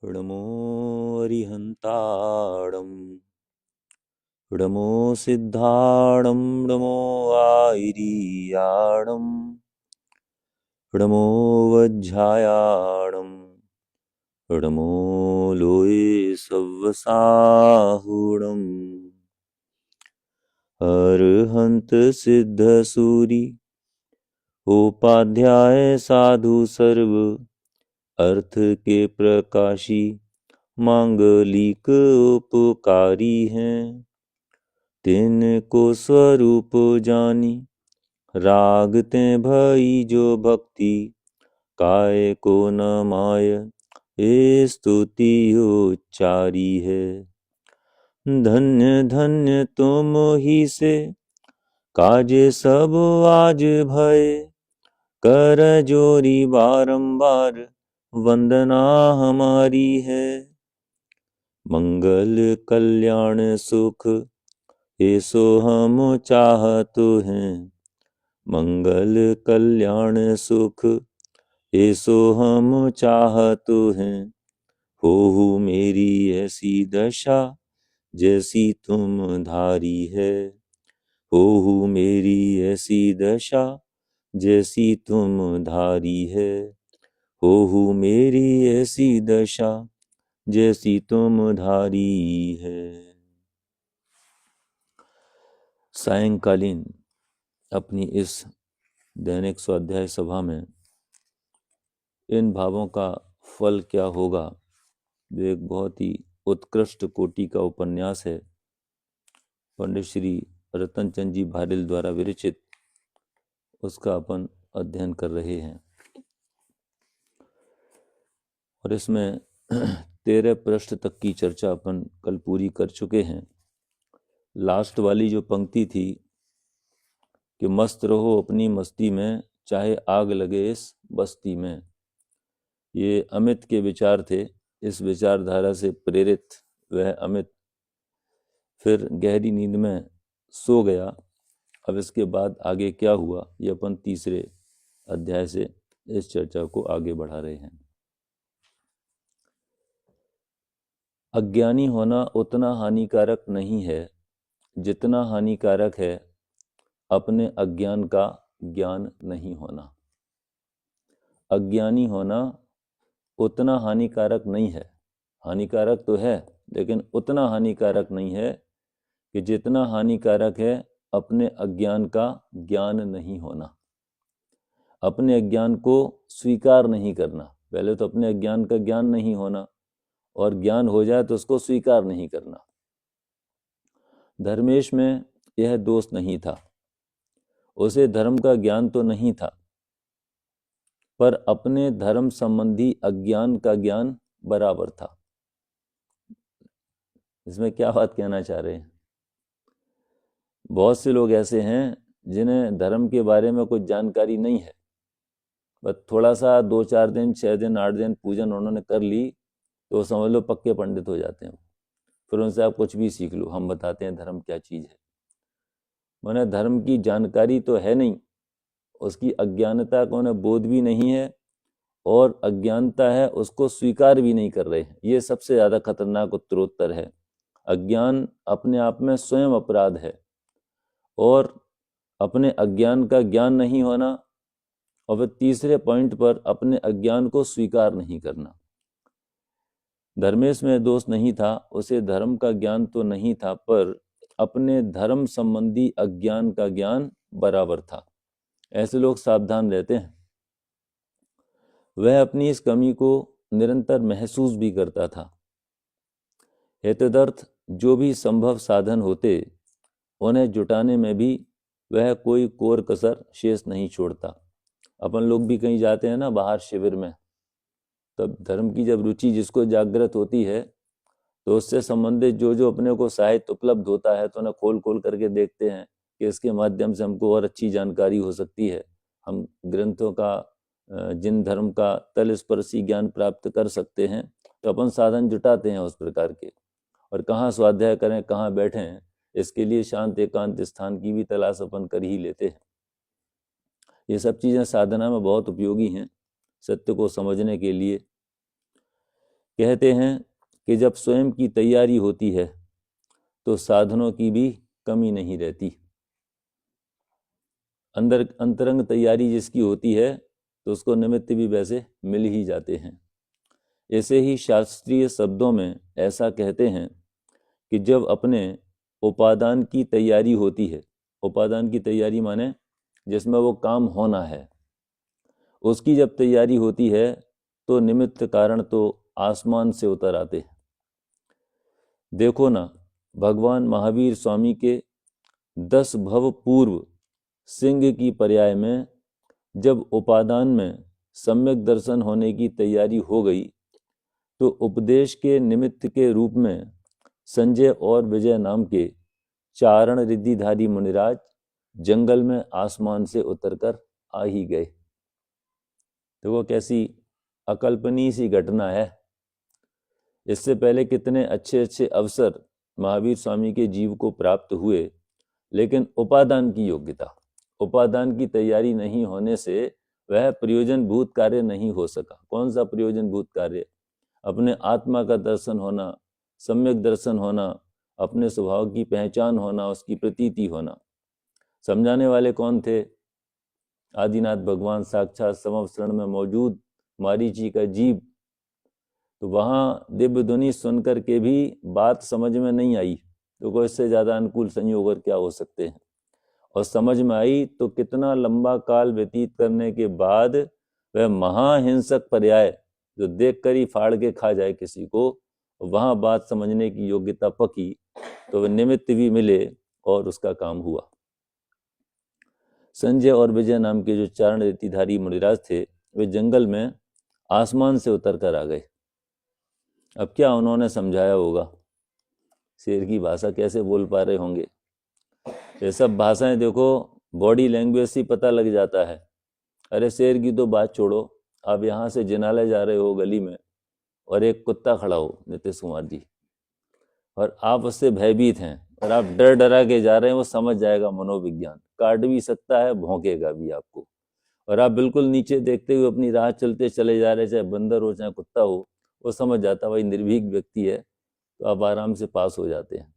नमो अरिहन्ताणं नमो सिद्धाणं नमो आयिरीयाणं नमो वज्झायाणं नमो लोये सव्वसाहुणम् अरहंत सिद्ध सूरी उपाध्याय साधु सर्व अर्थ के प्रकाशी मांगलिक उपकारी हैं। तिनको स्वरूप जानी रागते भई जो भक्ति काय को न माय ये स्तुति उच्चारी है। धन्य धन्य तुम ही से काजे सब आज भय कर जोरी बारंबार वंदना हमारी है। मंगल कल्याण सुख ऐसो हम चाहत हैं। मंगल कल्याण सुख ऐसो हम चाहत हैं। हो मेरी ऐसी दशा जैसी तुम धारी है। हो मेरी ऐसी दशा जैसी तुम धारी है। हो मेरी ऐसी दशा जैसी तुम धारी है। सायंकालीन अपनी इस दैनिक स्वाध्याय सभा में इन भावों का फल क्या होगा, जो एक बहुत ही उत्कृष्ट कोटि का उपन्यास है, पंडित श्री रतनचंद जी भारिल द्वारा विरचित, उसका अपन अध्ययन कर रहे हैं। और इसमें 13 पृष्ठ तक की चर्चा अपन कल पूरी कर चुके हैं। लास्ट वाली जो पंक्ति थी कि मस्त रहो अपनी मस्ती में चाहे आग लगे इस बस्ती में, ये अमित के विचार थे। इस विचारधारा से प्रेरित वह अमित फिर गहरी नींद में सो गया। अब इसके बाद आगे क्या हुआ, ये अपन तीसरे अध्याय से इस चर्चा को आगे बढ़ा रहे हैं। अज्ञानी होना उतना हानिकारक नहीं है जितना हानिकारक है अपने अज्ञान का ज्ञान नहीं होना। अज्ञानी होना उतना हानिकारक नहीं है, हानिकारक तो है लेकिन उतना हानिकारक नहीं है कि जितना हानिकारक है अपने अज्ञान का ज्ञान नहीं होना। अपने अज्ञान को स्वीकार नहीं करना। पहले तो अपने अज्ञान का ज्ञान नहीं होना, और ज्ञान हो जाए तो उसको स्वीकार नहीं करना। धर्मेश में यह दोष नहीं था, उसे धर्म का ज्ञान तो नहीं था, पर अपने धर्म संबंधी अज्ञान का ज्ञान बराबर था। इसमें क्या बात कहना चाह रहे हैं? बहुत से लोग ऐसे हैं जिन्हें धर्म के बारे में कुछ जानकारी नहीं है, बस थोड़ा सा 2-4 दिन 6 दिन 8 दिन पूजन उन्होंने कर ली तो समझ लो पक्के पंडित हो जाते हैं। फिर उनसे आप कुछ भी सीख लो, हम बताते हैं धर्म क्या चीज़ है। मैंने धर्म की जानकारी तो है नहीं, उसकी अज्ञानता को उन्हें बोध भी नहीं है, और अज्ञानता है उसको स्वीकार भी नहीं कर रहे हैं। ये सबसे ज़्यादा खतरनाक उत्तरोत्तर है। अज्ञान अपने आप में स्वयं अपराध है, और अपने अज्ञान का ज्ञान नहीं होना, और फिर तीसरे पॉइंट पर अपने अज्ञान को स्वीकार नहीं करना। धर्मेश में दोष नहीं था, उसे धर्म का ज्ञान तो नहीं था, पर अपने धर्म संबंधी अज्ञान का ज्ञान बराबर था। ऐसे लोग सावधान रहते हैं। वह अपनी इस कमी को निरंतर महसूस भी करता था। हेतुदर्थ जो भी संभव साधन होते उन्हें जुटाने में भी वह कोई कोर कसर शेष नहीं छोड़ता। अपन लोग भी कहीं जाते हैं ना बाहर शिविर में, तब धर्म की जब रुचि जिसको जागृत होती है तो उससे संबंधित जो जो अपने को साहित्य उपलब्ध होता है तो उन्हें खोल खोल करके देखते हैं कि इसके माध्यम से हमको और अच्छी जानकारी हो सकती है। हम ग्रंथों का, जिन धर्म का तलस्पर्शी ज्ञान प्राप्त कर सकते हैं, तो अपन साधन जुटाते हैं उस प्रकार के। और कहाँ स्वाध्याय करें, कहाँ बैठें, इसके लिए शांत एकांत स्थान की भी तलाश अपन कर ही लेते हैं। ये सब चीज़ें साधना में बहुत उपयोगी हैं सत्य को समझने के लिए। कहते हैं कि जब स्वयं की तैयारी होती है तो साधनों की भी कमी नहीं रहती। अंदर अंतरंग तैयारी जिसकी होती है तो उसको निमित्त भी वैसे मिल ही जाते हैं। ऐसे ही शास्त्रीय शब्दों में ऐसा कहते हैं कि जब अपने उपादान की तैयारी होती है, उपादान की तैयारी माने जिसमें वो काम होना है, उसकी जब तैयारी होती है तो निमित्त कारण तो आसमान से उतर आते हैं। देखो ना, भगवान महावीर स्वामी के 10 भव पूर्व सिंह की पर्याय में जब उपादान में सम्यक दर्शन होने की तैयारी हो गई तो उपदेश के निमित्त के रूप में संजय और विजय नाम के चारण रिद्धिधारी मुनिराज जंगल में आसमान से उतरकर आ ही गए। तो वो कैसी अकल्पनीय सी घटना है। इससे पहले कितने अच्छे अच्छे अवसर महावीर स्वामी के जीव को प्राप्त हुए, लेकिन उपादान की योग्यता, उपादान की तैयारी नहीं होने से वह प्रयोजन भूत कार्य नहीं हो सका। कौन सा प्रयोजन भूत कार्य? अपने आत्मा का दर्शन होना, सम्यक दर्शन होना, अपने स्वभाव की पहचान होना, उसकी प्रतीति होना। समझाने वाले कौन थे? आदिनाथ भगवान साक्षात समवसरण में मौजूद मारीची का जीव। तो वहाँ दिव्य ध्वनि सुनकर के भी बात समझ में नहीं आई, तो कोई इससे ज़्यादा अनुकूल संयोग और क्या हो सकते हैं। और समझ में आई तो कितना लंबा काल व्यतीत करने के बाद वह महाहिंसक पर्याय जो देख कर ही फाड़ के खा जाए किसी को, वहाँ बात समझने की योग्यता पकी तो वह निमित्त भी मिले और उसका काम हुआ। संजय और विजय नाम के जो चारण रीतिधारी मुनिराज थे, वे जंगल में आसमान से उतर कर आ गए। अब क्या उन्होंने समझाया होगा? शेर की भाषा कैसे बोल पा रहे होंगे? ये सब भाषाएं देखो, बॉडी लैंग्वेज से पता लग जाता है। अरे शेर की तो बात छोड़ो, आप यहाँ से जिनालय जा रहे हो गली में और एक कुत्ता खड़ा हो, नीतीश कुमार जी, और आप उससे भयभीत हैं और आप डर डरा के जा रहे हैं, वो समझ जाएगा मनोविज्ञान, काट भी सकता है, भौंकेगा भी आपको। और आप बिल्कुल नीचे देखते हुए अपनी राह चलते चले जा रहे, चाहे बंदर हो चाहे कुत्ता हो, वो समझ जाता भाई निर्भीक व्यक्ति है, तो आप आराम से पास हो जाते हैं।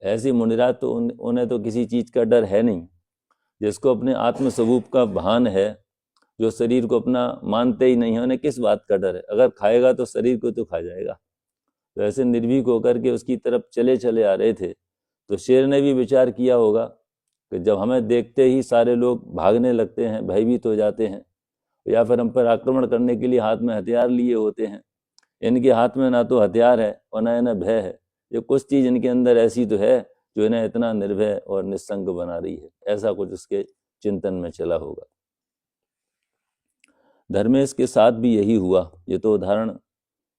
ऐसी मुनिराज तो उन्हें तो किसी चीज़ का डर है नहीं। जिसको अपने आत्म स्वरूप का भान है, जो शरीर को अपना मानते ही नहीं है, उन्हें किस बात का डर है? अगर खाएगा तो शरीर को तो खा जाएगा। तो ऐसे निर्भीक होकर के उसकी तरफ चले चले आ रहे थे। तो शेर ने भी विचार किया होगा कि जब हमें देखते ही सारे लोग भागने लगते हैं, भयभीत हो जाते हैं, या फिर हम पर आक्रमण करने के लिए हाथ में हथियार लिए होते हैं, इनके हाथ में ना तो हथियार है और ना इन्हें भय है। ये कुछ चीज़ इनके अंदर ऐसी तो है जो इन्हें इतना निर्भय और निस्संग बना रही है। ऐसा कुछ उसके चिंतन में चला होगा। धर्मेश के साथ भी यही हुआ। ये तो उदाहरण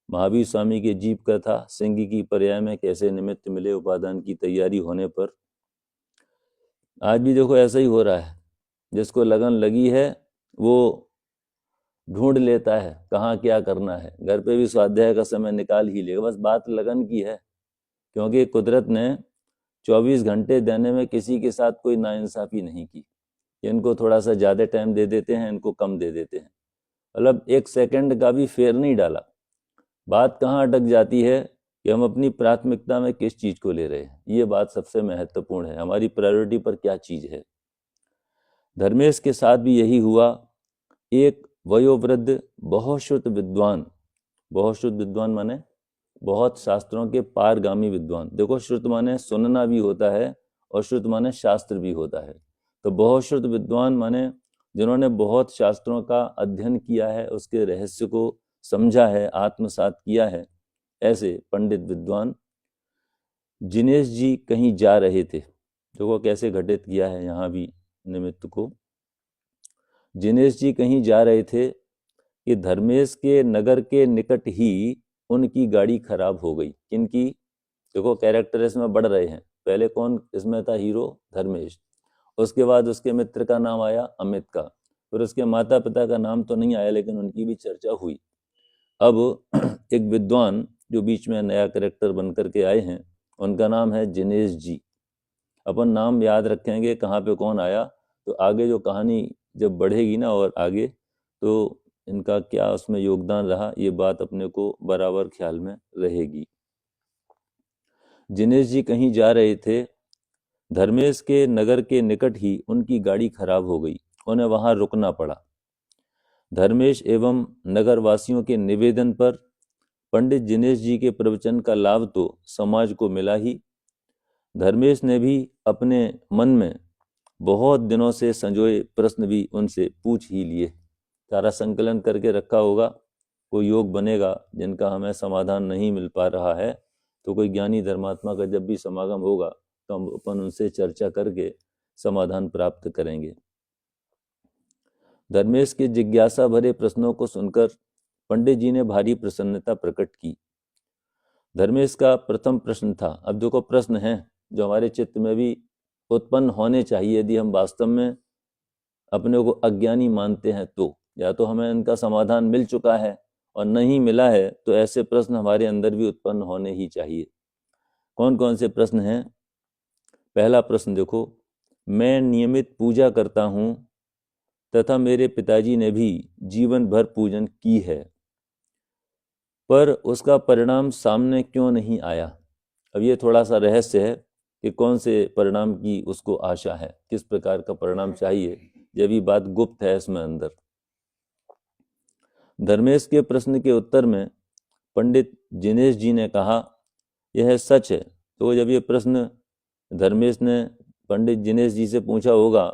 महावीर स्वामी के जीव का था। सिंह की पर्याय में कैसे निमित्त मिले उपादान की तैयारी होने पर। आज भी देखो ऐसा ही हो रहा है। जिसको लगन लगी है वो ढूंढ लेता है कहाँ क्या करना है। घर पे भी स्वाध्याय का समय निकाल ही लेगा, बस बात लगन की है। क्योंकि कुदरत ने 24 घंटे देने में किसी के साथ कोई नाइंसाफी नहीं की। इनको थोड़ा सा ज़्यादा टाइम दे देते हैं, इनको कम दे देते हैं, मतलब 1 सेकंड का भी फेर नहीं डाला। बात कहाँ अटक जाती है कि हम अपनी प्राथमिकता में किस चीज़ को ले रहे हैं। ये बात सबसे महत्वपूर्ण है, हमारी प्रायोरिटी पर क्या चीज़ है। धर्मेश के साथ भी यही हुआ। एक वयोवृद्ध बहुत शुद्ध विद्वान, बहुत शुद्ध विद्वान माने बहुत शास्त्रों के पारगामी विद्वान। देखो श्रुत माने सुनना भी होता है और श्रुत माने शास्त्र भी होता है। तो बहुत शुद्ध विद्वान माने जिन्होंने बहुत शास्त्रों का अध्ययन किया है, उसके रहस्य को समझा है, आत्मसात किया है, ऐसे पंडित विद्वान जिनेश जी कहीं जा रहे थे। देखो कैसे घटित किया है यहाँ भी निमित्त को। जिनेश जी कहीं जा रहे थे कि धर्मेश के नगर के निकट ही उनकी गाड़ी खराब हो गई। किनकी? देखो कैरेक्टर इसमें बढ़ रहे हैं। पहले कौन इसमें था हीरो? धर्मेश। उसके बाद उसके मित्र का नाम आया अमित का, फिर उसके माता पिता का नाम तो नहीं आया, लेकिन उनकी भी चर्चा हुई। अब एक विद्वान जो बीच में नया कैरेक्टर बन करके आए हैं, उनका नाम है जिनेश जी। अपन नाम याद रखेंगे कहाँ पे कौन आया, तो आगे जो कहानी जब बढ़ेगी ना और आगे, तो इनका क्या उसमें योगदान रहा, ये बात अपने को बराबर ख्याल में रहेगी। जिनेश जी कहीं जा रहे थे। धर्मेश के नगर के निकट ही उनकी गाड़ी खराब हो गई, उन्हें वहां रुकना पड़ा। धर्मेश एवं नगरवासियों के निवेदन पर पंडित जिनेश जी के प्रवचन का लाभ तो समाज को मिला ही, धर्मेश ने भी अपने मन में बहुत दिनों से संजोए प्रश्न भी उनसे पूछ ही लिए। सारा संकलन करके रखा होगा, कोई योग बनेगा जिनका हमें समाधान नहीं मिल पा रहा है, तो कोई ज्ञानी धर्मात्मा का जब भी समागम होगा तो हम अपन उनसे चर्चा करके समाधान प्राप्त करेंगे। धर्मेश के जिज्ञासा भरे प्रश्नों को सुनकर पंडित जी ने भारी प्रसन्नता प्रकट की। धर्मेश का प्रथम प्रश्न था, अब देखो प्रश्न है जो हमारे चित्त में भी उत्पन्न होने चाहिए यदि हम वास्तव में अपने को अज्ञानी मानते हैं तो, या तो हमें इनका समाधान मिल चुका है और नहीं मिला है तो ऐसे प्रश्न हमारे अंदर भी उत्पन्न होने ही चाहिए। कौन कौन से प्रश्न हैं? पहला प्रश्न देखो, मैं नियमित पूजा करता हूँ तथा मेरे पिताजी ने भी जीवन भर पूजन की है, पर उसका परिणाम सामने क्यों नहीं आया? अब ये थोड़ा सा रहस्य है कि कौन से परिणाम की उसको आशा है, किस प्रकार का परिणाम चाहिए, यह भी बात गुप्त है इसमें अंदर। धर्मेश के प्रश्न के उत्तर में पंडित जिनेश जी ने कहा, यह सच है। तो जब ये प्रश्न धर्मेश ने पंडित जिनेश जी से पूछा होगा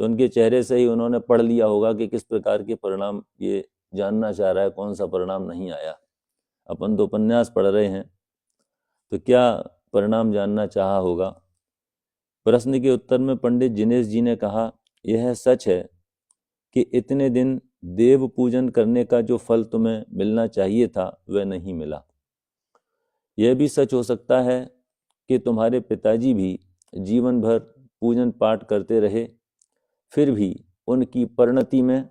तो उनके चेहरे से ही उन्होंने पढ़ लिया होगा कि किस प्रकार के परिणाम ये जानना चाह रहा है, कौन सा परिणाम नहीं आया। अपन तो उपन्यास पढ़ रहे हैं तो क्या परिणाम जानना चाहा होगा। प्रश्न के उत्तर में पंडित जिनेश जी ने कहा, यह सच है कि इतने दिन देव पूजन करने का जो फल तुम्हें मिलना चाहिए था वह नहीं मिला। यह भी सच हो सकता है कि तुम्हारे पिताजी भी जीवन भर पूजन पाठ करते रहे, फिर भी उनकी परिणति में,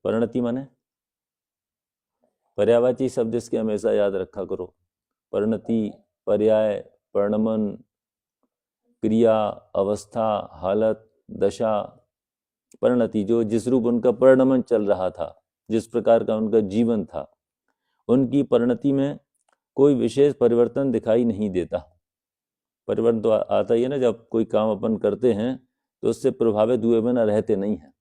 परिणति माने पर्यायवाची शब्द इसके हमेशा याद रखा करो, परिणति, पर्याय, परिणमन, क्रिया, अवस्था, हालत, दशा, परिणति, जो जिस रूप उनका परिणमन चल रहा था, जिस प्रकार का उनका जीवन था, उनकी परिणति में कोई विशेष परिवर्तन दिखाई नहीं देता। परिवर्तन तो आता ही है ना, जब कोई काम अपन करते हैं तो उससे प्रभावित हुए बिना रहते नहीं हैं,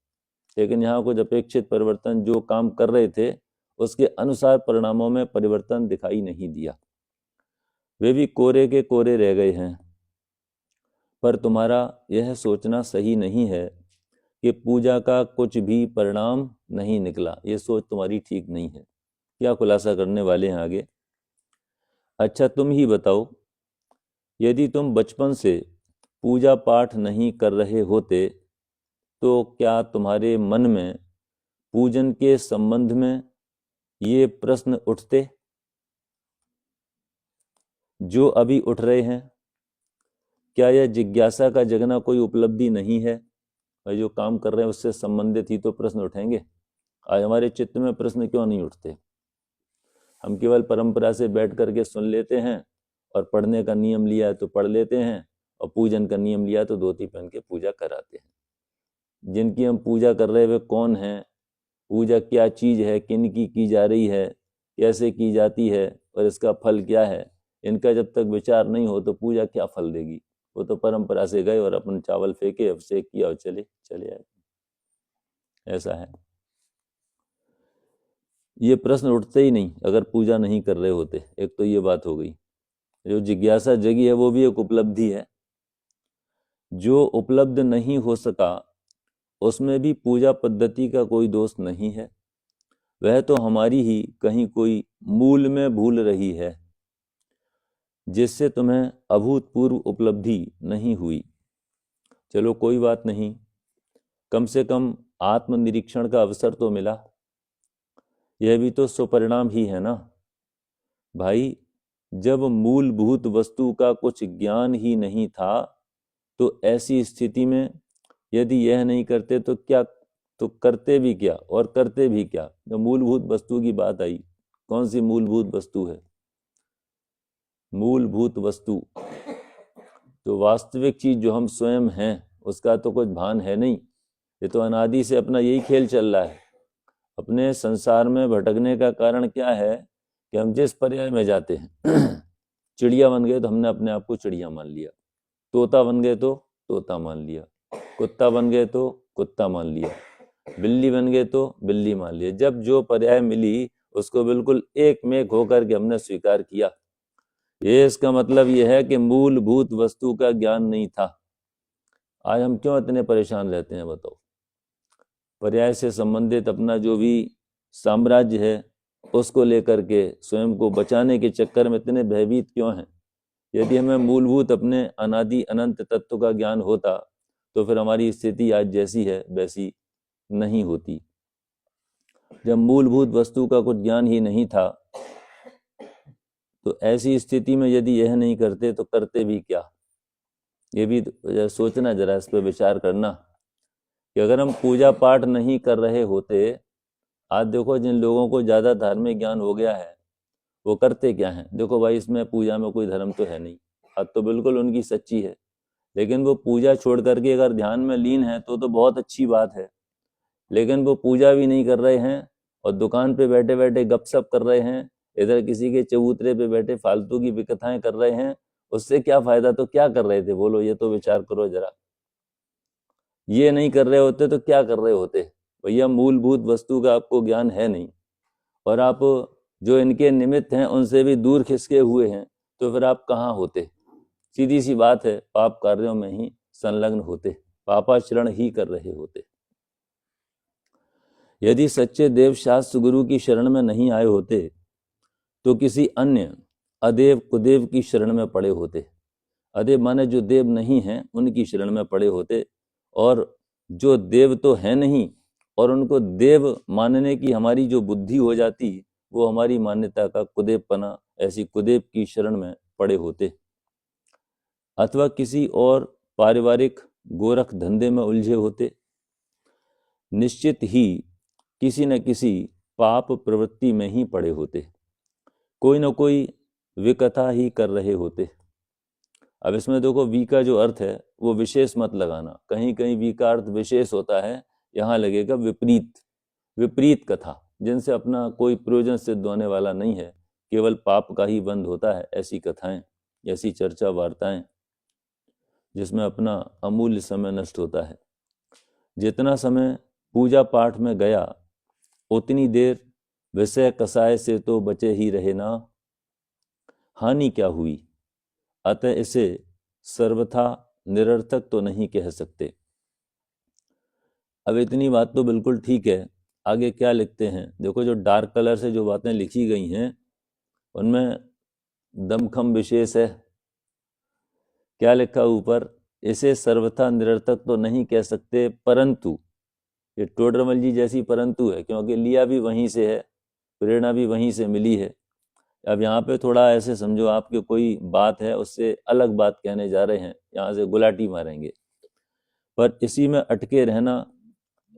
लेकिन यहाँ कुछ अपेक्षित परिवर्तन जो काम कर रहे थे उसके अनुसार परिणामों में परिवर्तन दिखाई नहीं दिया, वे भी कोरे के कोरे रह गए हैं। पर तुम्हारा यह सोचना सही नहीं है कि पूजा का कुछ भी परिणाम नहीं निकला, ये सोच तुम्हारी ठीक नहीं है। क्या खुलासा करने वाले हैं आगे? अच्छा तुम ही बताओ, यदि तुम बचपन से पूजा पाठ नहीं कर रहे होते तो क्या तुम्हारे मन में पूजन के संबंध में ये प्रश्न उठते जो अभी उठ रहे हैं? क्या यह जिज्ञासा का जगना कोई उपलब्धि नहीं है? भाई जो काम कर रहे हैं उससे संबंधित ही तो प्रश्न उठेंगे। आज हमारे चित्त में प्रश्न क्यों नहीं उठते? हम केवल परंपरा से बैठ करके सुन लेते हैं और पढ़ने का नियम लिया है तो पढ़ लेते हैं और पूजन का नियम लिया तो धोती पहन के पूजा कराते हैं। जिनकी हम पूजा कर रहे हैं वे कौन हैं, पूजा क्या चीज़ है, किन की जा रही है, कैसे की जाती है और इसका फल क्या है, इनका जब तक विचार नहीं हो तो पूजा क्या फल देगी? वो तो परंपरा से गए और अपन चावल फेंके, अभिषेक किया और चले आए। ऐसा है। ये प्रश्न उठते ही नहीं अगर पूजा नहीं कर रहे होते। एक तो ये बात हो गई। जो जिज्ञासा जगी है वो भी एक उपलब्धि है। जो उपलब्ध नहीं हो सका उसमें भी पूजा पद्धति का कोई दोष नहीं है, वह तो हमारी ही कहीं कोई मूल में भूल रही है जिससे तुम्हें अभूतपूर्व उपलब्धि नहीं हुई। चलो कोई बात नहीं, कम से कम आत्मनिरीक्षण का अवसर तो मिला। यह भी तो सुपरिणाम ही है ना भाई। जब मूलभूत वस्तु का कुछ ज्ञान ही नहीं था तो ऐसी स्थिति में यदि यह नहीं करते तो क्या, तो करते भी क्या और करते भी क्या? जब मूलभूत वस्तु की बात आई, कौन सी मूलभूत वस्तु है? मूलभूत वस्तु तो वास्तविक चीज जो हम स्वयं हैं उसका तो कुछ भान है नहीं। ये तो अनादि से अपना यही खेल चल रहा है। अपने संसार में भटकने का कारण क्या है कि हम जिस पर्याय में जाते हैं चिड़िया बन गए तो हमने अपने आप को चिड़िया मान लिया, तोता बन गए तो तोता मान लिया, कुत्ता बन गए तो कुत्ता मान लिया, बिल्ली बन गए तो बिल्ली मान लिया। जब जो पर्याय मिली उसको बिल्कुल एक में होकर के हमने स्वीकार किया। ये इसका मतलब यह है कि मूलभूत वस्तु का ज्ञान नहीं था। आज हम क्यों इतने परेशान रहते हैं बताओ? पर्याय से संबंधित अपना जो भी साम्राज्य है उसको लेकर के स्वयं को बचाने के चक्कर में इतने भयभीत क्यों हैं? यदि हमें मूलभूत अपने अनादि अनंत तत्व का ज्ञान होता तो फिर हमारी स्थिति आज जैसी है वैसी नहीं होती। जब मूलभूत वस्तु का कुछ ज्ञान ही नहीं था तो ऐसी स्थिति में यदि यह नहीं करते तो करते भी क्या? ये भी सोचना, जरा इस पर विचार करना कि अगर हम पूजा पाठ नहीं कर रहे होते, आज देखो जिन लोगों को ज़्यादा धार्मिक ज्ञान हो गया है वो करते क्या हैं? देखो भाई, इसमें पूजा में कोई धर्म तो है नहीं, बात तो बिल्कुल उनकी सच्ची है, लेकिन वो पूजा छोड़ करके अगर ध्यान में लीन है तो बहुत अच्छी बात है। लेकिन वो पूजा भी नहीं कर रहे हैं और दुकान पे बैठे बैठे गपशप कर रहे हैं, इधर किसी के चबूतरे पे बैठे फालतू की विकथाएं कर रहे हैं, उससे क्या फायदा? तो क्या कर रहे थे बोलो, ये तो विचार करो जरा। ये नहीं कर रहे होते तो क्या कर रहे होते? भैया मूलभूत वस्तु का आपको ज्ञान है नहीं और आप जो इनके निमित्त हैं उनसे भी दूर खिसके हुए हैं, तो फिर आप कहाँ होते? सीधी सी बात है, पाप कार्यों में ही संलग्न होते, पापाचरण ही कर रहे होते। यदि सच्चे देव शास्त्र गुरु की शरण में नहीं आए होते तो किसी अन्य अदेव कुदेव की शरण में पड़े होते। अदेव माने जो देव नहीं हैं उनकी शरण में पड़े होते, और जो देव तो है नहीं और उनको देव मानने की हमारी जो बुद्धि हो जाती वो हमारी मान्यता का कुदेवपना, ऐसी कुदेव की शरण में पड़े होते। अथवा किसी और पारिवारिक गोरख धंधे में उलझे होते, निश्चित ही किसी न किसी पाप प्रवृत्ति में ही पड़े होते, कोई न कोई विकथा ही कर रहे होते। अब इसमें देखो, वी का जो अर्थ है वो विशेष मत लगाना, कहीं कहीं वी का अर्थ विशेष होता है, यहाँ लगेगा विपरीत। विपरीत कथा, जिनसे अपना कोई प्रयोजन सिद्ध होने वाला नहीं है, केवल पाप का ही बंद होता है, ऐसी कथाएं, ऐसी चर्चा वार्ताएं जिसमें अपना अमूल्य समय नष्ट होता है। जितना समय पूजा पाठ में गया उतनी देर विषय कसाय से तो बचे ही रहे ना, हानि क्या हुई? अतः इसे सर्वथा निरर्थक तो नहीं कह सकते। अब इतनी बात तो बिल्कुल ठीक है, आगे क्या लिखते हैं देखो। जो डार्क कलर से जो बातें लिखी गई हैं उनमें दमखम विशेष है। क्या लिखा ऊपर? इसे सर्वथा निरर्थक तो नहीं कह सकते, परंतु, ये टोडरमल जी जैसी परंतु है, क्योंकि लिया भी वहीं से है, प्रेरणा भी वहीं से मिली है। अब यहाँ पे थोड़ा ऐसे समझो आपके कोई बात है उससे अलग बात कहने जा रहे हैं, यहाँ से गुलाटी मारेंगे, पर इसी में अटके रहना,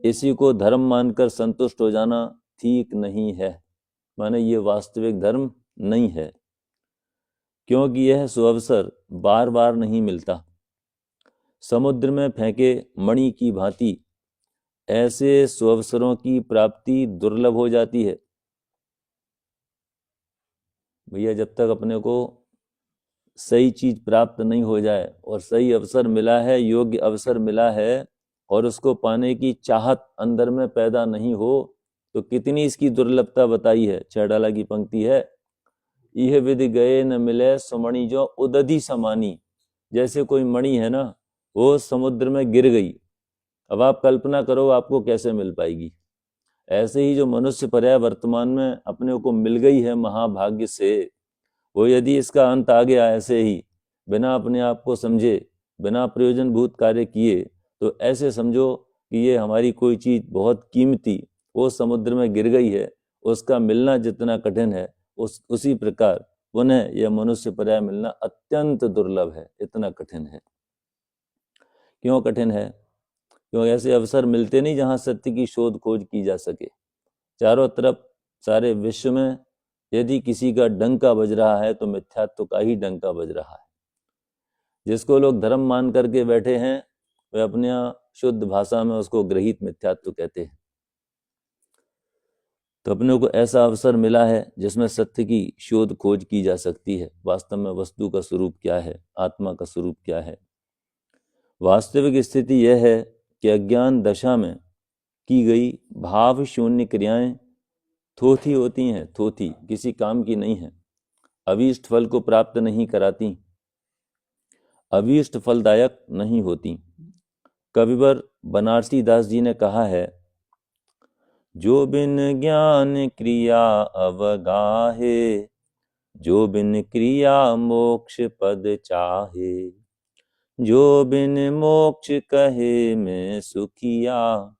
इसी को धर्म मानकर संतुष्ट हो जाना ठीक नहीं है। माने ये वास्तविक धर्म नहीं है, क्योंकि यह सुअवसर बार बार नहीं मिलता। समुद्र में फेंके मणि की भांति ऐसे सुअवसरों की प्राप्ति दुर्लभ हो जाती है। भैया जब तक अपने को सही चीज प्राप्त नहीं हो जाए और सही अवसर मिला है, योग्य अवसर मिला है और उसको पाने की चाहत अंदर में पैदा नहीं हो, तो कितनी इसकी दुर्लभता बताई है। छैडाला की पंक्ति है, यह विधि गए न मिले सुमणि जो उदधि समानी। जैसे कोई मणि है ना, वो समुद्र में गिर गई, अब आप कल्पना करो आपको कैसे मिल पाएगी। ऐसे ही जो मनुष्य पर्याय वर्तमान में अपने को मिल गई है महाभाग्य से, वो यदि इसका अंत आ गया ऐसे ही बिना अपने आप को समझे, बिना प्रयोजनभूत कार्य किए, तो ऐसे समझो कि ये हमारी कोई चीज बहुत कीमती वो समुद्र में गिर गई है, उसका मिलना जितना कठिन है उसी प्रकार पुनः यह मनुष्य पर्याय मिलना अत्यंत दुर्लभ है, इतना कठिन है। क्यों कठिन है? क्यों ऐसे अवसर मिलते नहीं जहां सत्य की शोध खोज की जा सके। चारों तरफ सारे विश्व में यदि किसी का डंका बज रहा है तो मिथ्यात्व का ही डंका बज रहा है। जिसको लोग धर्म मान करके बैठे हैं वे अपने शुद्ध भाषा में उसको ग्रहित मिथ्यात्व कहते हैं। तो अपने को ऐसा अवसर मिला है जिसमें सत्य की शोध खोज की जा सकती है। वास्तव में वस्तु का स्वरूप क्या है, आत्मा का स्वरूप क्या है। वास्तविक स्थिति यह है कि अज्ञान दशा में की गई भाव शून्य क्रियाएं थोथी होती हैं, थोथी, किसी काम की नहीं है, अभीष्ट फल को प्राप्त नहीं कराती, अभीष्ट फलदायक नहीं होती। कविवर बनारसी दास जी ने कहा है, जो बिन ज्ञान क्रिया अवगाहे, जो बिन क्रिया मोक्ष पद चाहे, जो बिन मोक्ष कहे मैं सुखिया,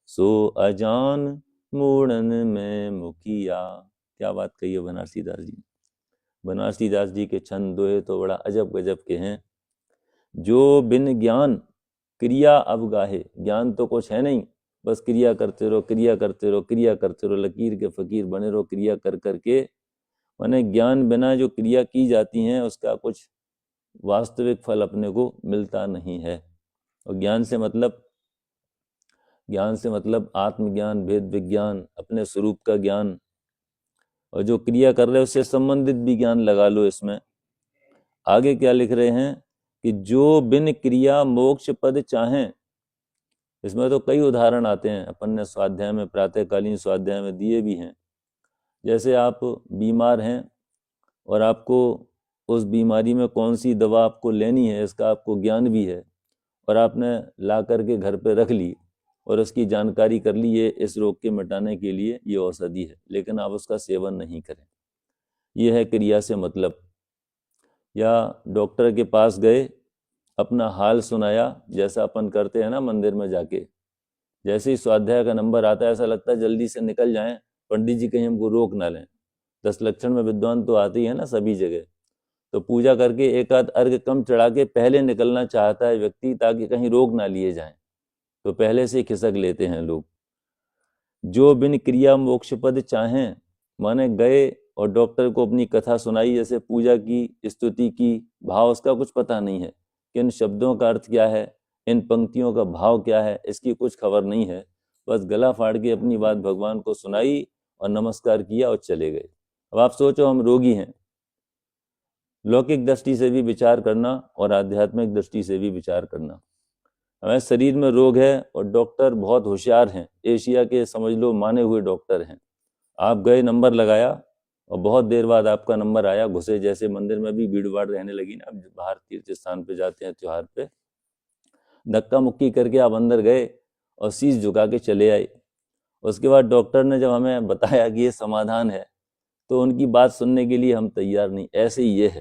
सो अजान मूढ़न में मुखिया। क्या बात कही है बनारसी दास जी। बनारसी दास जी के छंद दोहे तो बड़ा अजब गजब के हैं। जो बिन ज्ञान क्रिया अवगाहे, ज्ञान तो कुछ है नहीं, बस क्रिया करते रहो, क्रिया करते रहो, क्रिया करते रहो, लकीर के फकीर बने रहो क्रिया कर करके। माने ज्ञान बिना जो क्रिया की जाती हैं उसका कुछ वास्तविक फल अपने को मिलता नहीं है। और ज्ञान से मतलब आत्मज्ञान, भेद विज्ञान, अपने स्वरूप का ज्ञान, और जो क्रिया कर रहे हैं उससे संबंधित भी ज्ञान लगा लो इसमें। आगे क्या लिख रहे हैं कि जो बिन क्रिया मोक्ष पद चाहें। इसमें तो कई उदाहरण आते हैं, अपन ने स्वाध्याय में, प्रातःकालीन स्वाध्याय में दिए भी हैं। जैसे आप बीमार हैं और आपको उस बीमारी में कौन सी दवा आपको लेनी है इसका आपको ज्ञान भी है, और आपने ला करके घर पे रख ली और उसकी जानकारी कर ली, ये इस रोग के मिटाने के लिए ये औषधि है, लेकिन आप उसका सेवन नहीं करें। ये है क्रिया से मतलब। या डॉक्टर के पास गए, अपना हाल सुनाया, जैसा अपन करते हैं ना मंदिर में जाके, जैसे ही स्वाध्याय का नंबर आता है ऐसा लगता है जल्दी से निकल जाएं, पंडित जी कहीं हमको रोक ना लें। 10 लक्षण में विद्वान तो आते ही है ना सभी जगह। तो पूजा करके एक आध अर्घ कम चढ़ा के पहले निकलना चाहता है व्यक्ति, ताकि कहीं रोक ना लिए जाएं, तो पहले से खिसक लेते हैं लोग। जो बिन क्रिया मोक्ष पद चाहें, माने गए और डॉक्टर को अपनी कथा सुनाई, जैसे पूजा की, स्तुति की, भाव उसका कुछ पता नहीं है कि इन शब्दों का अर्थ क्या है, इन पंक्तियों का भाव क्या है, इसकी कुछ खबर नहीं है। बस गला फाड़ के अपनी बात भगवान को सुनाई और नमस्कार किया और चले गए। अब आप सोचो, हम रोगी हैं, लौकिक दृष्टि से भी विचार करना और आध्यात्मिक दृष्टि से भी विचार करना। हमारे शरीर में रोग है और डॉक्टर बहुत होशियार हैं, एशिया के समझ लो माने हुए डॉक्टर हैं। आप गए, नंबर लगाया और बहुत देर बाद आपका नंबर आया, घुसे। जैसे मंदिर में भी भीड़ भाड़ रहने लगी ना, अब बाहर तीर्थ स्थान पे जाते हैं त्योहार पे, धक्का मुक्की करके आप अंदर गए और शीश झुका के चले आए। उसके बाद डॉक्टर ने जब हमें बताया कि ये समाधान है, तो उनकी बात सुनने के लिए हम तैयार नहीं। ऐसे ही ये है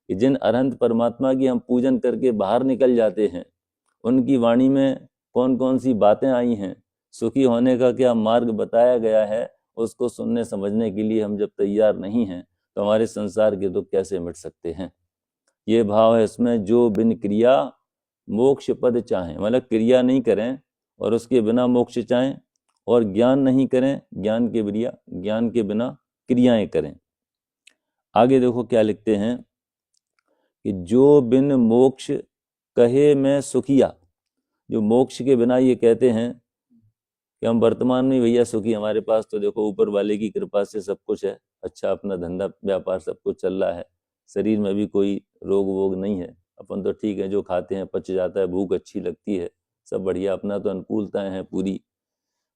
कि जिन अनंत परमात्मा की हम पूजन करके बाहर निकल जाते हैं, उनकी वाणी में कौन कौन सी बातें आई हैं, सुखी होने का क्या मार्ग बताया गया है, उसको सुनने समझने के लिए हम जब तैयार नहीं हैं, तो हमारे संसार के दुख कैसे मिट सकते हैं। ये भाव है इसमें, जो बिन क्रिया मोक्ष पद चाहें, मतलब क्रिया नहीं करें और उसके बिना मोक्ष चाहें, और ज्ञान नहीं करें, ज्ञान के बिना क्रियाएं करें। आगे देखो क्या लिखते हैं कि जो बिन मोक्ष कहे मैं सुखिया। जो मोक्ष के बिना ये कहते हैं कि हम वर्तमान में भैया सुखी, हमारे पास तो देखो ऊपर वाले की कृपा से सब कुछ है, अच्छा अपना धंधा व्यापार सब कुछ चल रहा है, शरीर में भी कोई रोग वोग नहीं है, अपन तो ठीक है, जो खाते हैं पच जाता है, भूख अच्छी लगती है, सब बढ़िया, अपना तो अनुकूलताएं हैं पूरी।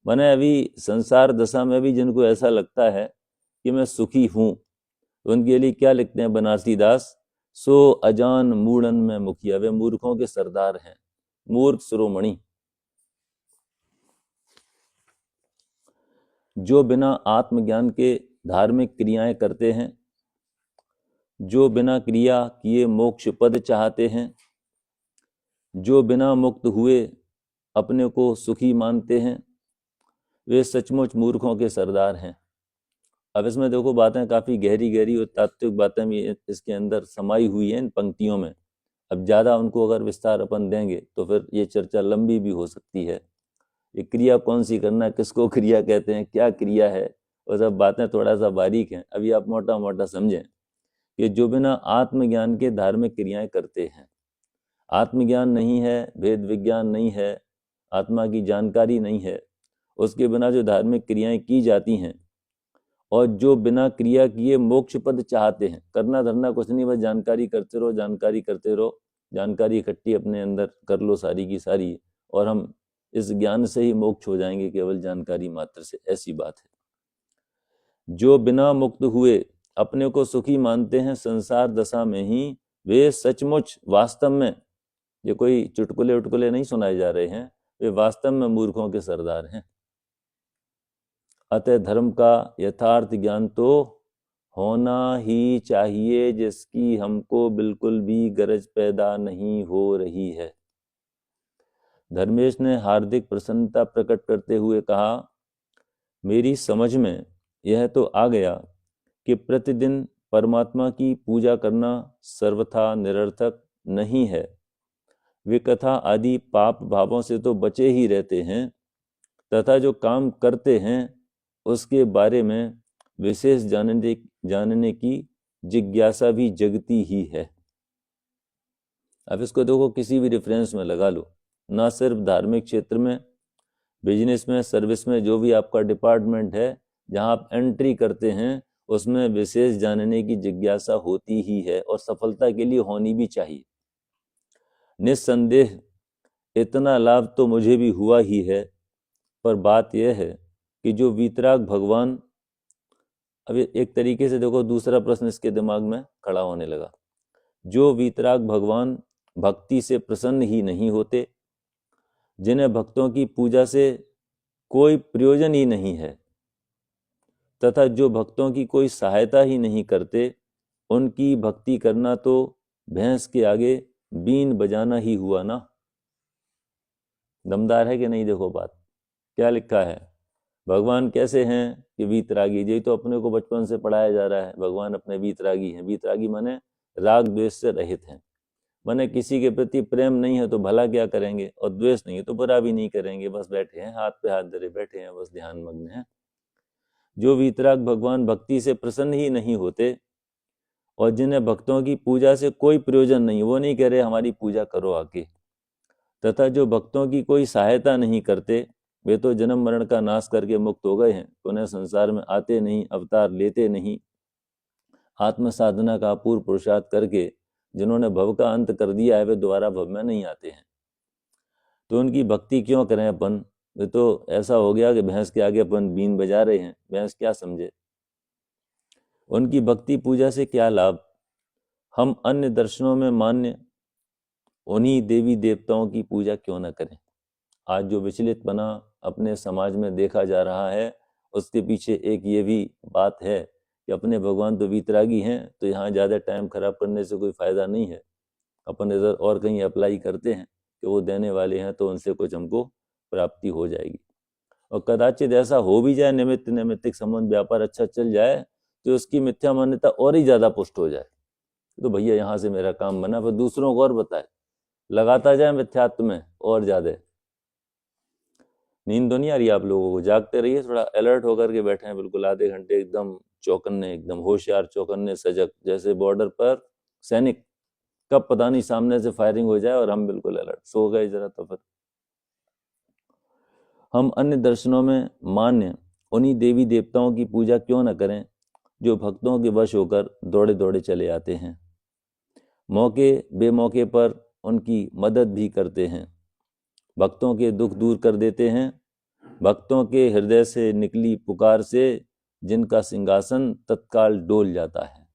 मैंने अभी संसार दशा में भी जिनको ऐसा लगता है कि मैं सुखी हूँ, तो उनके लिए क्या लिखते हैं बनारसी दास, सो अजान मूढ़न में मुखिया। वे मूर्खों के सरदार हैं, मूर्ख शिरोमणि। जो बिना आत्मज्ञान के धार्मिक क्रियाएं करते हैं, जो बिना क्रिया किए मोक्ष पद चाहते हैं, जो बिना मुक्त हुए अपने को सुखी मानते हैं, वे सचमुच मूर्खों के सरदार हैं। अब इसमें देखो बातें काफ़ी गहरी गहरी और तात्विक बातें भी इसके अंदर समाई हुई हैं इन पंक्तियों में। अब ज़्यादा उनको अगर विस्तार अपन देंगे तो फिर ये चर्चा लंबी भी हो सकती है। ये क्रिया कौन सी करना, किसको क्रिया कहते हैं, क्या क्रिया है, वो सब बातें थोड़ा सा बारीक हैं। अभी आप मोटा मोटा समझें कि जो बिना आत्मज्ञान के धार्मिक क्रियाएं करते हैं, आत्मज्ञान नहीं है, भेद विज्ञान नहीं है, आत्मा की जानकारी नहीं है, उसके बिना जो धार्मिक क्रियाएं की जाती हैं, और जो बिना क्रिया किए मोक्ष पद चाहते हैं। करना धरना कुछ नहीं, बस जानकारी करते रहो, जानकारी करते रहो, जानकारी इकट्ठी अपने अंदर कर लो सारी की सारी, और हम इस ज्ञान से ही मोक्ष हो जाएंगे, केवल जानकारी मात्र से। ऐसी बात है। जो बिना मुक्त हुए अपने को सुखी मानते हैं संसार दशा में ही, वे सचमुच वास्तव में, ये कोई चुटकुले उटकुले नहीं सुनाए जा रहे हैं, वे वास्तव में मूर्खों के सरदार हैं। अतः धर्म का यथार्थ ज्ञान तो होना ही चाहिए, जिसकी हमको बिल्कुल भी गरज पैदा नहीं हो रही है। धर्मेश ने हार्दिक प्रसन्नता प्रकट करते हुए कहा, मेरी समझ में यह तो आ गया कि प्रतिदिन परमात्मा की पूजा करना सर्वथा निरर्थक नहीं है। विकथा आदि पाप भावों से तो बचे ही रहते हैं, तथा जो काम करते हैं उसके बारे में विशेष जानने की जिज्ञासा भी जगती ही है। अब इसको देखो, किसी भी रेफरेंस में लगा लो, ना सिर्फ धार्मिक क्षेत्र में, बिजनेस में, सर्विस में, जो भी आपका डिपार्टमेंट है जहां आप एंट्री करते हैं, उसमें विशेष जानने की जिज्ञासा होती ही है, और सफलता के लिए होनी भी चाहिए। निस्संदेह इतना लाभ तो मुझे भी हुआ ही है, पर बात यह है कि जो वीतराग भगवान, अब एक तरीके से देखो दूसरा प्रश्न इसके दिमाग में खड़ा होने लगा, जो वीतराग भगवान भक्ति से प्रसन्न ही नहीं होते, जिन्हें भक्तों की पूजा से कोई प्रयोजन ही नहीं है, तथा जो भक्तों की कोई सहायता ही नहीं करते, उनकी भक्ति करना तो भैंस के आगे बीन बजाना ही हुआ ना। दमदार है कि नहीं? देखो बात क्या लिखा है। भगवान कैसे हैं कि वीतरागी, यही तो अपने को बचपन से पढ़ाया जा रहा है, भगवान अपने वीतरागी हैं। वीतरागी माने राग द्वेष से रहित हैं, माने किसी के प्रति प्रेम नहीं है तो भला क्या करेंगे, और द्वेष नहीं है तो बुरा भी नहीं करेंगे, बस बैठे हैं, हाथ पे हाथ धरे बैठे हैं, बस ध्यान मग्न है। जो वीतराग भगवान भक्ति से प्रसन्न ही नहीं होते, और जिन्हें भक्तों की पूजा से कोई प्रयोजन नहीं, वो नहीं कह रहे हमारी पूजा करो आके, तथा जो भक्तों की कोई सहायता नहीं करते, वे तो जन्म मरण का नाश करके मुक्त हो गए हैं, पुनः संसार में आते नहीं, अवतार लेते नहीं। आत्म साधना का पूर्ण पुरुषार्थ करके जिन्होंने भव का अंत कर दिया है, वे दोबारा भव में नहीं आते हैं। तो उनकी भक्ति क्यों करें अपन? वे तो ऐसा हो गया कि भैंस के आगे अपन बीन बजा रहे हैं, भैंस क्या समझे। उनकी भक्ति पूजा से क्या लाभ? हम अन्य दर्शनों में मान्य उन्हीं देवी देवताओं की पूजा क्यों न करें? आज जो विचलित बना अपने समाज में देखा जा रहा है, उसके पीछे एक ये भी बात है कि अपने भगवान तो वीतरागी हैं, तो यहाँ ज़्यादा टाइम खराब करने से कोई फ़ायदा नहीं है। अपन इधर और कहीं अप्लाई करते हैं कि वो देने वाले हैं, तो उनसे कुछ हमको प्राप्ति हो जाएगी। और कदाचित ऐसा हो भी जाए, निमित्त नैमित्तिक संबंध व्यापार अच्छा चल जाए, तो उसकी मिथ्या मान्यता और ही ज़्यादा पुष्ट हो जाए। तो भैया यहाँ से मेरा काम बना, फिर दूसरों को और बताए, लगाता जाए मिथ्यात्व में और ज़्यादा। नींद तो नहीं आ रही आप लोगों को? जागते रहिए, थोड़ा अलर्ट होकर के बैठे हैं, बिल्कुल आधे घंटे एकदम चौकन्ने, एकदम होशियार, चौकन्ने, सजग, जैसे बॉर्डर पर सैनिक, कब पता नहीं सामने से फायरिंग हो जाए और हम बिल्कुल अलर्ट। सो गए जरा तो फिर। हम अन्य दर्शनों में मान्य उन्हीं देवी देवताओं की पूजा क्यों न करें, जो भक्तों के वश होकर दौड़े दौड़े चले आते हैं, मौके बेमौके पर उनकी मदद भी करते हैं, भक्तों के दुख दूर कर देते हैं, भक्तों के हृदय से निकली पुकार से जिनका सिंहासन तत्काल डोल जाता है।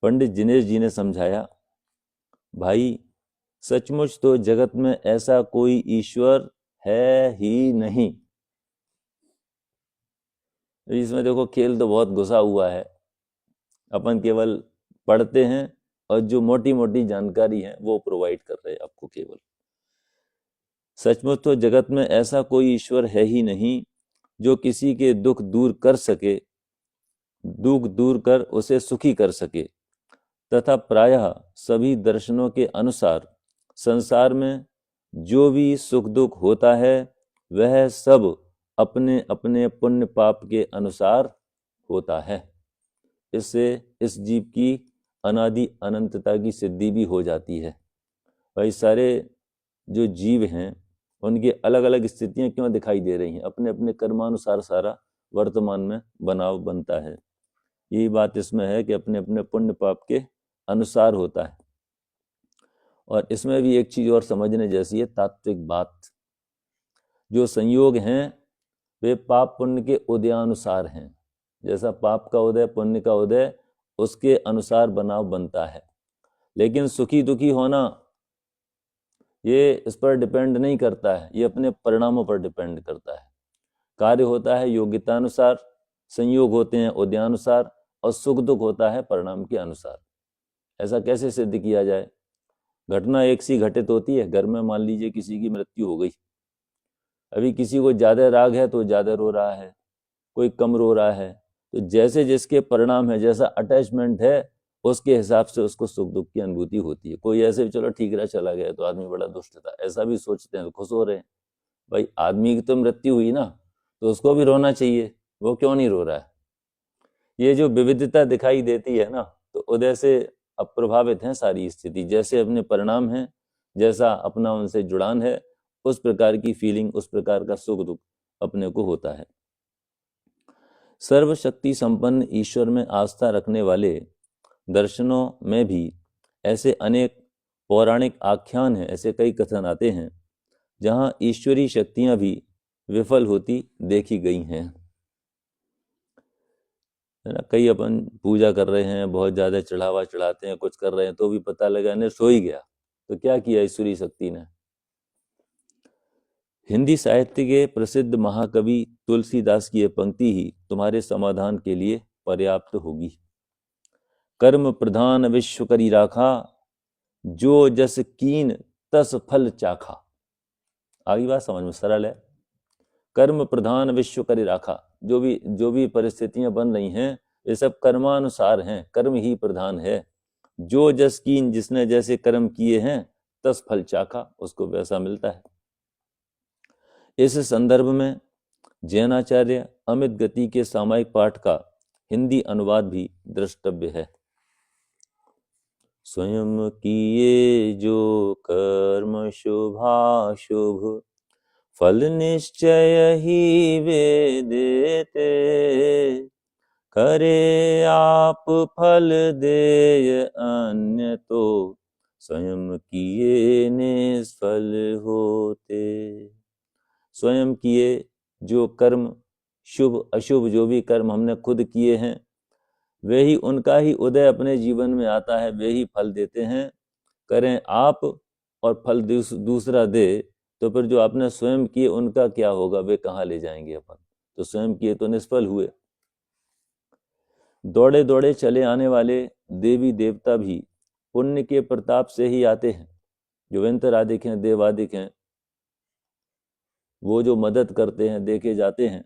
पंडित जिनेश जी ने समझाया, भाई सचमुच तो जगत में ऐसा कोई ईश्वर है ही नहीं। इसमें देखो खेल तो बहुत घुसा हुआ है। अपन केवल पढ़ते हैं और जो मोटी मोटी जानकारी है वो प्रोवाइड कर रहे हैं आपको केवल। सचमुच तो जगत में ऐसा कोई ईश्वर है ही नहीं जो किसी के दुख दूर कर सके, दुख दूर कर उसे सुखी कर सके, तथा प्रायः सभी दर्शनों के अनुसार संसार में जो भी सुख दुख होता है वह सब अपने अपने पुण्य पाप के अनुसार होता है। इससे इस जीव की अनादि अनंतता की सिद्धि भी हो जाती है। भाई सारे जो जीव हैं उनकी अलग अलग स्थितियां क्यों दिखाई दे रही हैं? अपने अपने कर्मानुसार सारा वर्तमान में बनाव बनता है। यही बात इसमें है कि अपने अपने पुण्य पाप के अनुसार होता है। और इसमें भी एक चीज और समझने जैसी है, तात्विक बात। जो संयोग हैं वे पाप पुण्य के उदयानुसार हैं। जैसा पाप का उदय पुण्य का उदय, उसके अनुसार बनाव बनता है। लेकिन सुखी दुखी होना ये इस पर डिपेंड नहीं करता है, ये अपने परिणामों पर डिपेंड करता है। कार्य होता है योग्यतानुसार, संयोग होते हैं उदयानुसार, और सुख दुख होता है परिणाम के अनुसार। ऐसा कैसे सिद्ध किया जाए? घटना एक सी घटित होती है। घर में मान लीजिए किसी की मृत्यु हो गई, अभी किसी को ज्यादा राग है तो ज्यादा रो रहा है, कोई कम रो रहा है। तो जैसे जिसके परिणाम है, जैसा अटैचमेंट है, उसके हिसाब से उसको सुख दुख की अनुभूति होती है। कोई ऐसे चलो ठीक रहा चला गया तो आदमी बड़ा दुष्ट था, ऐसा भी सोचते हैं तो खुश हो रहे हैं। भाई आदमी की तो मृत्यु हुई ना, तो उसको भी रोना चाहिए, वो क्यों नहीं रो रहा है? ये जो विविधता दिखाई देती है ना, तो उदय से अब प्रभावित है सारी स्थिति। जैसे अपने परिणाम है, जैसा अपना उनसे जुड़ान है, उस प्रकार की फीलिंग, उस प्रकार का सुख दुख अपने को होता है। सर्वशक्ति संपन्न ईश्वर में आस्था रखने वाले दर्शनों में भी ऐसे अनेक पौराणिक आख्यान हैं, ऐसे कई कथन आते हैं जहां ईश्वरी शक्तियां भी विफल होती देखी गई हैं। है ना, कई अपन पूजा कर रहे हैं, बहुत ज्यादा चढ़ावा चढ़ाते हैं, कुछ कर रहे हैं, तो भी पता लगा ने सो ही गया, तो क्या किया ईश्वरी शक्ति ने? हिंदी साहित्य के प्रसिद्ध महाकवि तुलसीदास की यह पंक्ति ही तुम्हारे समाधान के लिए पर्याप्त होगी। कर्म प्रधान विश्व करी राखा, जो जस कीन तस फल चाखा। आगे बात समझ में सरल है। कर्म प्रधान विश्व करी राखा, जो भी परिस्थितियां बन रही हैं वे सब कर्मानुसार हैं, कर्म ही प्रधान है। जो जस कीन, जिसने जैसे कर्म किए हैं, तस फल चाखा, उसको वैसा मिलता है। इस संदर्भ में जैनाचार्य अमित गति के सामायिक पाठ का हिंदी अनुवाद भी द्रष्टव्य है। स्वयं किए जो कर्म शुभाशुभ, फल निश्चय ही वे देते। करे आप फल देय अन्य तो, स्वयं किए निष्फल होते। स्वयं किए जो कर्म, शुभ अशुभ जो भी कर्म हमने खुद किए हैं, वे ही, उनका ही उदय अपने जीवन में आता है, वे ही फल देते हैं। करें आप और फल दूसरा दे, तो फिर जो आपने स्वयं किए उनका क्या होगा? वे कहाँ ले जाएंगे अपन? तो स्वयं किए तो निष्फल हुए। दौड़े दौड़े चले आने वाले देवी देवता भी पुण्य के प्रताप से ही आते हैं। जो व्यंतरादिक हैं, देवादिक हैं, वो जो मदद करते हैं, देखे जाते हैं,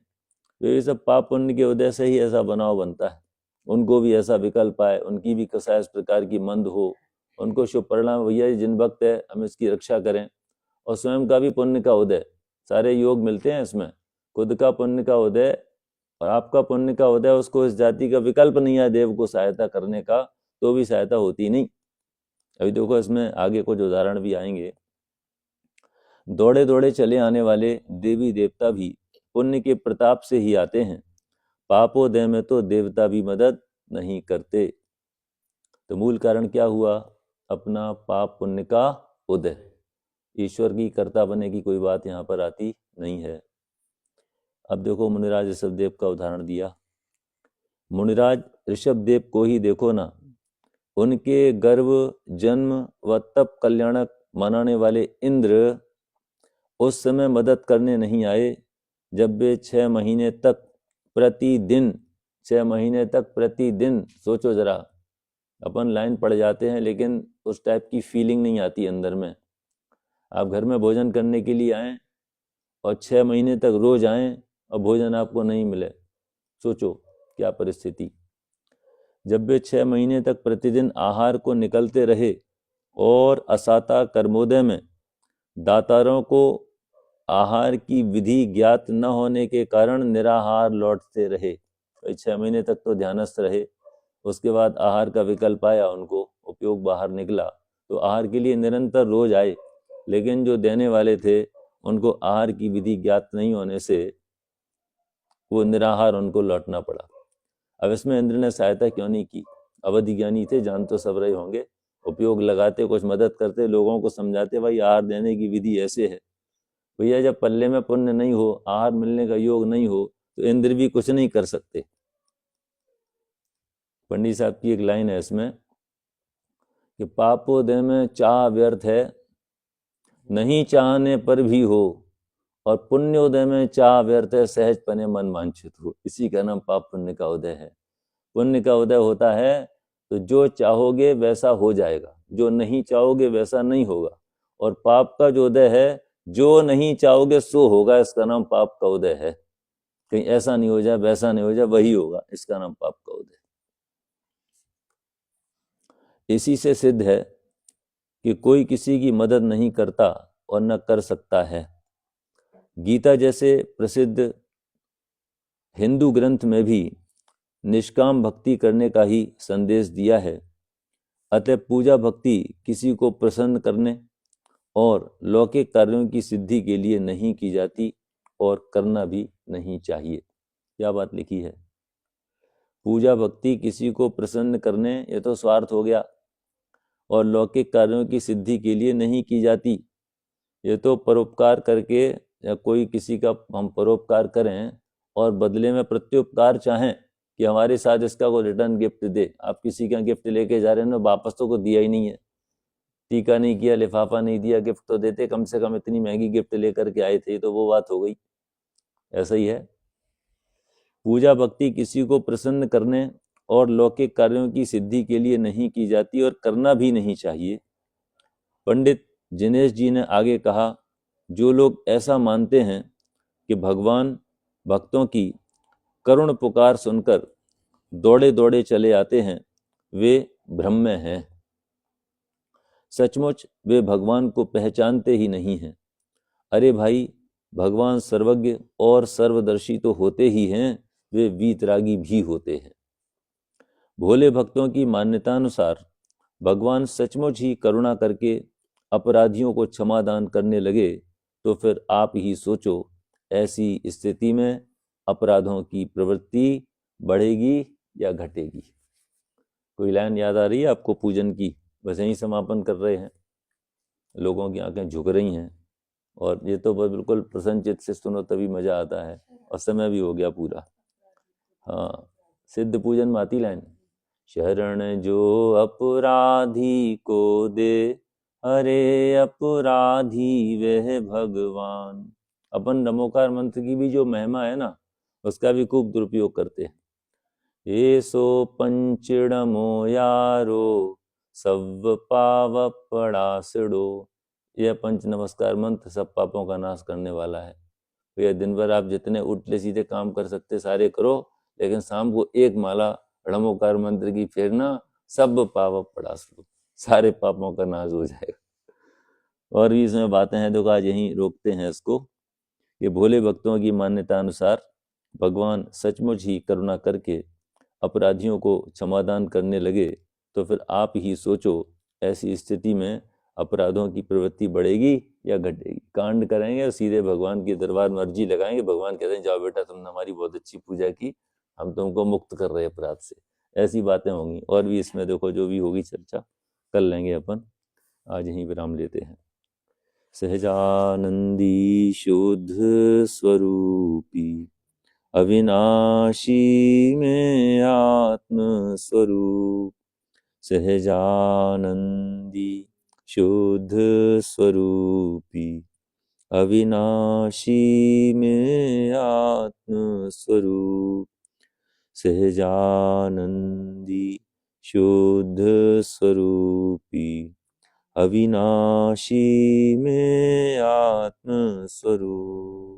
तो ये सब पाप पुण्य के उदय से ही ऐसा बनाव बनता है। उनको भी ऐसा विकल्प आए, उनकी भी कसा इस प्रकार की मंद हो, उनको शुभ परिणाम, भैया जिन वक्त है हम इसकी रक्षा करें। और स्वयं का भी पुण्य का उदय, सारे योग मिलते हैं इसमें। खुद का पुण्य का उदय और आपका पुण्य का उदय, उसको इस जाति का विकल्प नहीं है देव को सहायता करने का, तो भी सहायता होती नहीं। अभी देखो इसमें आगे कुछ उदाहरण भी आएंगे। दौड़े दौड़े चले आने वाले देवी देवता भी पुण्य के प्रताप से ही आते हैं। पापोदय में तो देवता भी मदद नहीं करते। तो मूल कारण क्या हुआ? अपना पाप पुण्य का उदय। ईश्वर की कर्ता बनने की कोई बात यहाँ पर आती नहीं है। अब देखो मुनिराज ऋषभदेव का उदाहरण दिया। मुनिराज ऋषभदेव को ही देखो ना, उनके गर्भ जन्म व तप कल्याणक मनाने वाले इंद्र उस समय मदद करने नहीं आए जब वे 6 महीने तक प्रतिदिन, 6 महीने तक प्रतिदिन, सोचो जरा, अपन लाइन पड़ जाते हैं लेकिन उस टाइप की फीलिंग नहीं आती अंदर में। आप घर में भोजन करने के लिए आएँ और 6 महीने तक रोज आएँ और भोजन आपको नहीं मिले, सोचो क्या परिस्थिति। जब वे 6 महीने तक प्रतिदिन आहार को निकलते रहे और असाता कर्मोदय में दातारों को आहार की विधि ज्ञात न होने के कारण निराहार लौटते रहे। 6 महीने तक तो ध्यानस्थ रहे, उसके बाद आहार का विकल्प आया, उनको उपयोग बाहर निकला, तो आहार के लिए निरंतर रोज आए, लेकिन जो देने वाले थे उनको आहार की विधि ज्ञात नहीं होने से वो निराहार उनको लौटना पड़ा। अब इसमें इंद्र ने सहायता क्यों नहीं की? अवधि ज्ञानी थे, जान तो सब रहे होंगे, उपयोग लगाते, कुछ मदद करते, लोगों को समझाते भाई आहार देने की विधि ऐसे है। भैया जब पल्ले में पुण्य नहीं हो, आहार मिलने का योग नहीं हो, तो इंद्र भी कुछ नहीं कर सकते। पंडित साहब की एक लाइन है इसमें कि पापोदय में चाह व्यर्थ है, नहीं चाहने पर भी हो, और पुण्योदय में चाह व्यर्थ है, सहज पने मन वांछित हो। इसी का नाम पाप पुण्य का उदय है। पुण्य का उदय होता है तो जो चाहोगे वैसा हो जाएगा, जो नहीं चाहोगे वैसा नहीं होगा। और पाप का जो उदय है, जो नहीं चाहोगे सो होगा, इसका नाम पाप का उदय है। कहीं ऐसा नहीं हो जाए, वैसा नहीं हो जाए, वही होगा, इसका नाम पाप का उदय। इसी से सिद्ध है कि कोई किसी की मदद नहीं करता और न कर सकता है। गीता जैसे प्रसिद्ध हिंदू ग्रंथ में भी निष्काम भक्ति करने का ही संदेश दिया है। अतः पूजा भक्ति किसी को प्रसन्न करने और लौकिक कार्यों की सिद्धि के लिए नहीं की जाती और करना भी नहीं चाहिए। क्या बात लिखी है? पूजा भक्ति किसी को प्रसन्न करने, ये तो स्वार्थ हो गया, और लौकिक कार्यों की सिद्धि के लिए नहीं की जाती, ये तो परोपकार करके, या कोई किसी का हम परोपकार करें और बदले में प्रत्युपकार चाहें कि हमारे साथ इसका कोई रिटर्न गिफ्ट दे। आप किसी का गिफ्ट लेके जा रहे हैं ना, वापस तो को दिया ही नहीं है, टीका नहीं किया, लिफाफा नहीं दिया, गिफ्ट तो देते, कम से कम इतनी महंगी गिफ्ट लेकर के आए थे, तो वो बात हो गई। ऐसा ही है, पूजा भक्ति किसी को प्रसन्न करने और लौकिक कार्यों की सिद्धि के लिए नहीं की जाती और करना भी नहीं चाहिए। पंडित जिनेश जी ने आगे कहा, जो लोग ऐसा मानते हैं कि भगवान भक्तों की करुण पुकार सुनकर दौड़े दौड़े चले आते हैं, वे भ्रम में हैं। सचमुच वे भगवान को पहचानते ही नहीं हैं। अरे भाई, भगवान सर्वज्ञ और सर्वदर्शी तो होते ही हैं, वे वीतरागी भी होते हैं। भोले भक्तों की मान्यतानुसार भगवान सचमुच ही करुणा करके अपराधियों को क्षमादान करने लगे तो फिर आप ही सोचो, ऐसी स्थिति में अपराधों की प्रवृत्ति बढ़ेगी या घटेगी? कोई लाइन याद आ रही है आपको पूजन की? बस यहीं समापन कर रहे हैं, लोगों की आंखें झुक रही हैं, और ये तो बिल्कुल प्रसन्नचित से सुनो तभी मजा आता है, और समय भी हो गया पूरा। हाँ, सिद्ध पूजन में आती लाइन, शरण जो अपराधी को दे, अरे अपराधी वह भगवान। अपन नमोकार मंत्र की भी जो महिमा है ना, उसका भी खूब दुरुपयोग करते हैं। ये सो पंचड़मो यारो, सब पाव पड़ासड़ो। यह पंच नमस्कार मंत्र सब पापों का नाश करने वाला है। तो यह दिन भर आप जितने उल्टे सीधे काम कर सकते सारे करो, लेकिन शाम को एक माला णमोकार मंत्र की फेरना, सब पाप पड़ासड़ो, सारे पापों का नाश हो जाएगा। और भी इसमें बातें हैं, तो आज यहीं रोकते हैं इसको। कि भोले भक्तों की मान्यता अनुसार भगवान सचमुच ही करुणा करके अपराधियों को क्षमादान करने लगे तो फिर आप ही सोचो, ऐसी स्थिति में अपराधों की प्रवृत्ति बढ़ेगी या घटेगी? कांड करेंगे और सीधे भगवान के दरबार में अर्जी लगाएंगे, भगवान कहते हैं जाओ बेटा, तुमने हमारी बहुत अच्छी पूजा की, हम तुमको मुक्त कर रहे अपराध से। ऐसी बातें होंगी। और भी इसमें देखो जो भी होगी चर्चा कर लेंगे अपन। आज यहीं विराम लेते हैं। सहजानंदी शुद्ध स्वरूपी अविनाशी में आत्म स्वरूप, सहजानंदी शुद्ध स्वरूपी अविनाशी में आत्म स्वरूप, सहजानंदी शुद्ध स्वरूपी अविनाशी में आत्म स्वरूप।